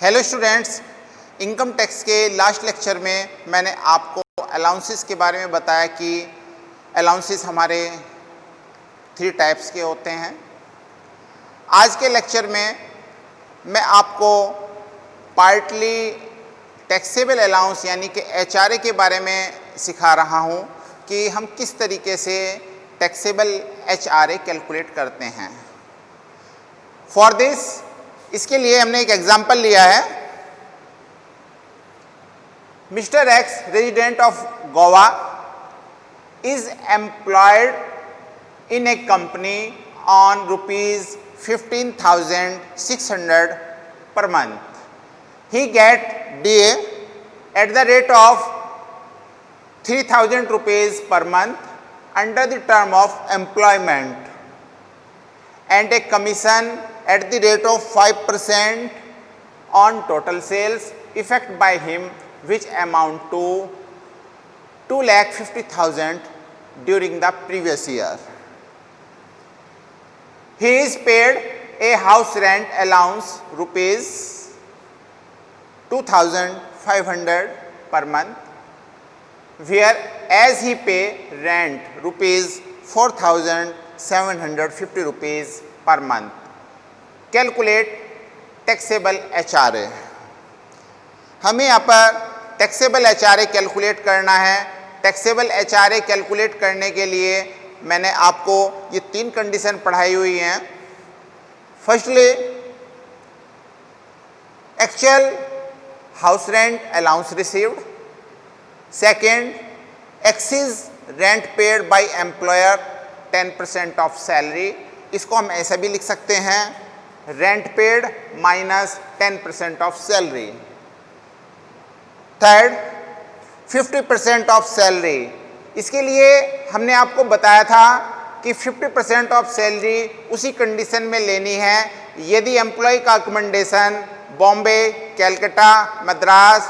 Hello students, income tax के last lecture में मैंने आपको अलाउंसेस के बारे में बताया कि अलाउंसेस हमारे 3 टाइप्स के होते हैं। आज के लेक्चर में मैं आपको पार्टली टैक्सेबल अलाउंस यानी कि HRA के बारे में सिखा रहा हूं कि हम किस तरीके से टैक्सेबल HRA कैलकुलेट करते हैं। फॉर दिस, इसके लिए हमने एक एग्जाम्पल लिया है। Mister x, resident of Goa, is employed in A company on ₹15,600 per month. He get DA at the rate of ₹3,000 per month under the term of employment and a commission at the rate of 5% on total sales effect by him, which amount to 2,50,000 during the previous year. He is paid a house rent allowance ₹2,500 per month, whereas he pay rent ₹4,750 per month. Calculate taxable HRA। हमें यहाँ पर taxable HRA calculate करना है। Taxable HRA calculate करने के लिए मैंने आपको ये 3 कंडीशन पढ़ाई हुई हैं। Firstly, actual house rent allowance received. Second, excess rent paid by employer 10% of salary. इसको हम ऐसा भी लिख सकते हैं, rent paid minus 10% of salary. Third, 50% of salary. इसके लिए हमने आपको बताया था कि 50% ऑफ सैलरी उसी कंडीशन में लेनी है यदि एम्प्लॉय का अकोमोडेशन बॉम्बे, कैलकाटा, मद्रास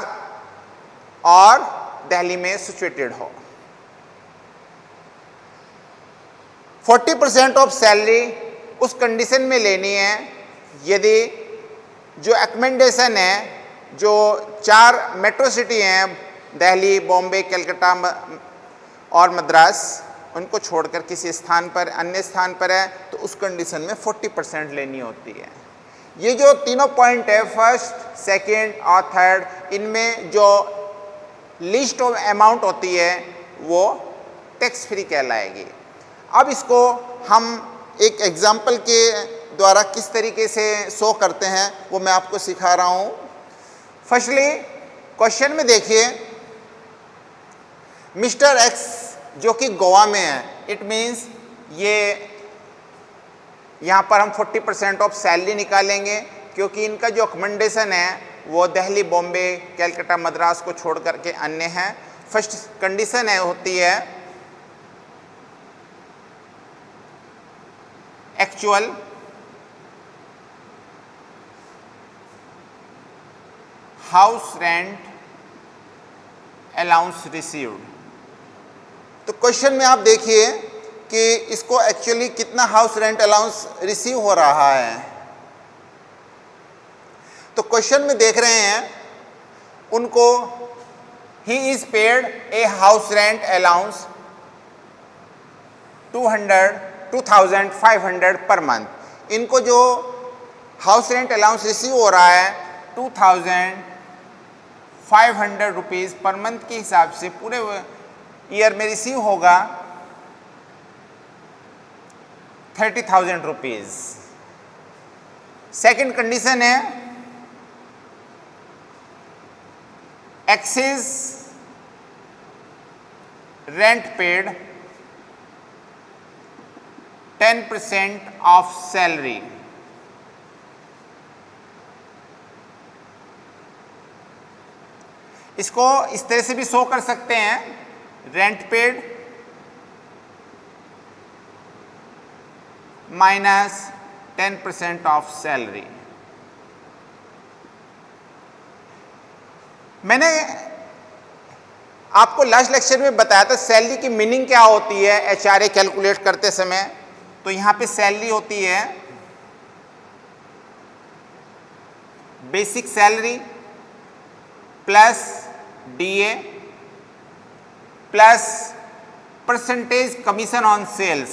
और दिल्ली में सिचुएटेड हो। 40% ऑफ सैलरी उस कंडीशन में लेनी है यदि जो अकोमोडेशन है, जो 4 मेट्रो सिटी हैं, दिल्ली, बॉम्बे, कलकत्ता और मद्रास, उनको छोड़कर किसी स्थान पर, अन्य स्थान पर है तो उस कंडीशन में 40% लेनी होती है। ये जो तीनों पॉइंट है, फर्स्ट, सेकंड और थर्ड, इनमें जो लिस्ट ऑफ अमाउंट होती है वो टैक्स फ्री कहलाएगी। अब इसको हम एक एग्जाम्पल के द्वारा किस तरीके से शो करते हैं वो मैं आपको सिखा रहा हूँ। फर्स्टली, क्वेश्चन में देखिए, मिस्टर एक्स जो कि गोवा में है, इट मीन्स ये यहाँ पर हम 40% ऑफ सैलरी निकालेंगे क्योंकि इनका जो अकोमोडेशन है वो दिल्ली, बॉम्बे, कलकत्ता, मद्रास को छोड़ करके अन्य हैं। फर्स्ट कंडीशन है होती है actual house rent allowance received. तो क्वेश्चन में आप देखिए कि इसको एक्चुअली कितना हाउस रेंट अलाउंस रिसीव हो रहा है। तो क्वेश्चन में देख रहे हैं उनको, he is paid a house rent allowance 2,500 per month. इनको जो हाउस रेंट अलाउंस रिसीव हो रहा है 2,500 रुपीज़ पर मंथ के हिसाब से पूरे ईयर में रिसीव होगा 30,000 रुपीज़। सेकेंड कंडीशन है excess rent paid 10% of salary. इसको इस तरह से भी शो कर सकते हैं, rent paid minus 10% of salary. मैंने आपको लास्ट लेक्चर में बताया था सैलरी की मीनिंग क्या होती है HRA कैलकुलेट करते समय। तो यहाँ पे सैलरी होती है basic salary plus DA plus percentage commission on sales.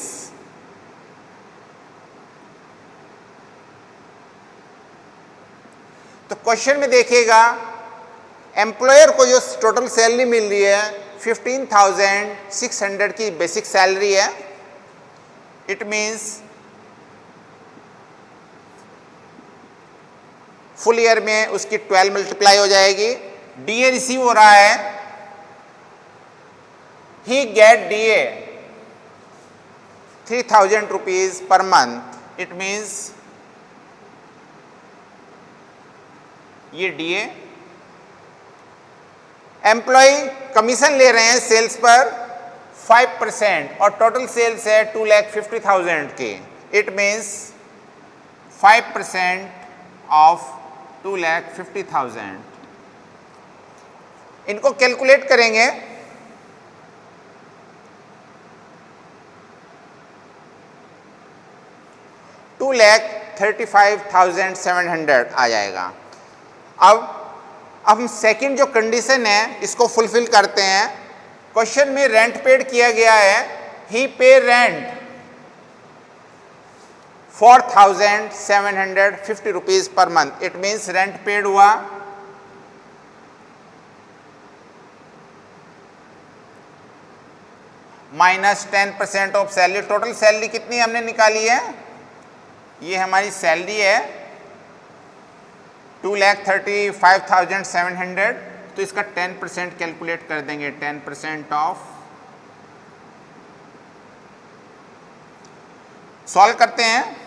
तो क्वेश्चन में देखिएगा, एम्प्लॉयर को जो टोटल सैलरी मिल रही है 15,600 की बेसिक सैलरी है। इट मीन्स फुल ईयर में उसकी 12 मल्टीप्लाई हो जाएगी। DA रिसीव हो रहा है, ही get DA 3,000 rupees per month. It means ये DA। एम्प्लॉय कमीशन ले रहे हैं सेल्स पर 5% और टोटल सेल्स है 2,50,000 की। It means 5% of 2,50,000। इनको कैलकुलेट करेंगे। $2,35,700 आ जाएगा। अब हम सेकंड जो कंडीशन है इसको फुलफिल करते हैं। क्वेश्चन में रेंट पेड किया गया है, ही pay rent 4,750 rupees per month. It means rent paid हुआ minus 10% of salary. Total salary कितनी हमने निकाली है, ये हमारी सैलरी है 2,35,700। तो इसका 10% कैलकुलेट कर देंगे। 10% ऑफ, सॉल्व करते हैं।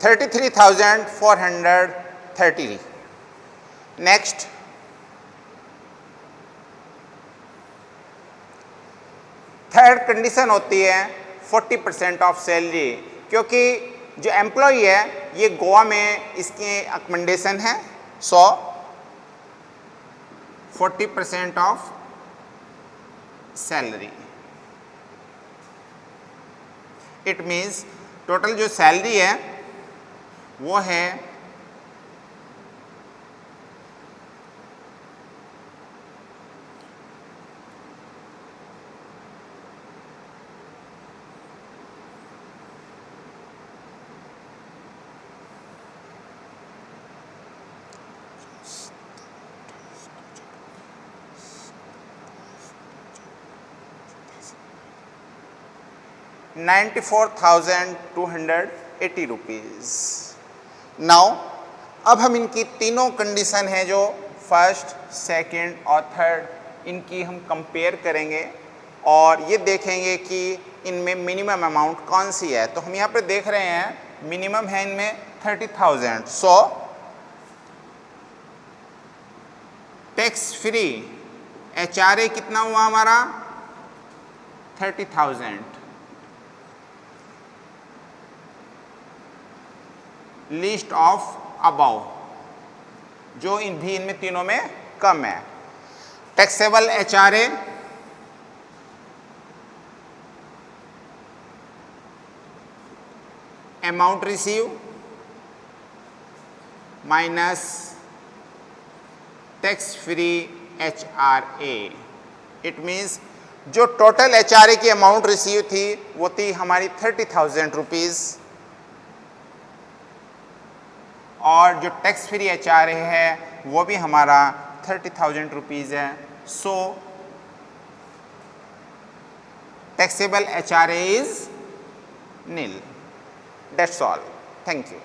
$33,430। नेक्स्ट, थर्ड कंडीशन होती है 40% ऑफ सैलरी। क्योंकि जो एम्प्लॉय है ये गोवा में इसकी अकोमोडेशन है, सो 40% of salary. It means total जो सैलरी है वो है $94,280 रुपीज। नाउ अब हम इनकी तीनों कंडीशन है जो फर्स्ट, सेकंड और थर्ड, इनकी हम कंपेयर करेंगे और ये देखेंगे कि इनमें मिनिमम अमाउंट कौन सी है। तो हम यहाँ पे देख रहे हैं मिनिमम है इनमें 30,000। सो टैक्स फ्री HRA कितना हुआ हमारा 30,000। लिस्ट ऑफ अबाउ जो इनमें तीनों में कम है। Taxable HRA amount receive minus tax free HRA। It means जो टोटल HRA की अमाउंट रिसीव थी वो थी हमारी 30,000 रुपीज और जो टैक्स फ्री HRA है वो भी हमारा 30,000 रुपीज है। So taxable HRA is nil। That's all. Thank you.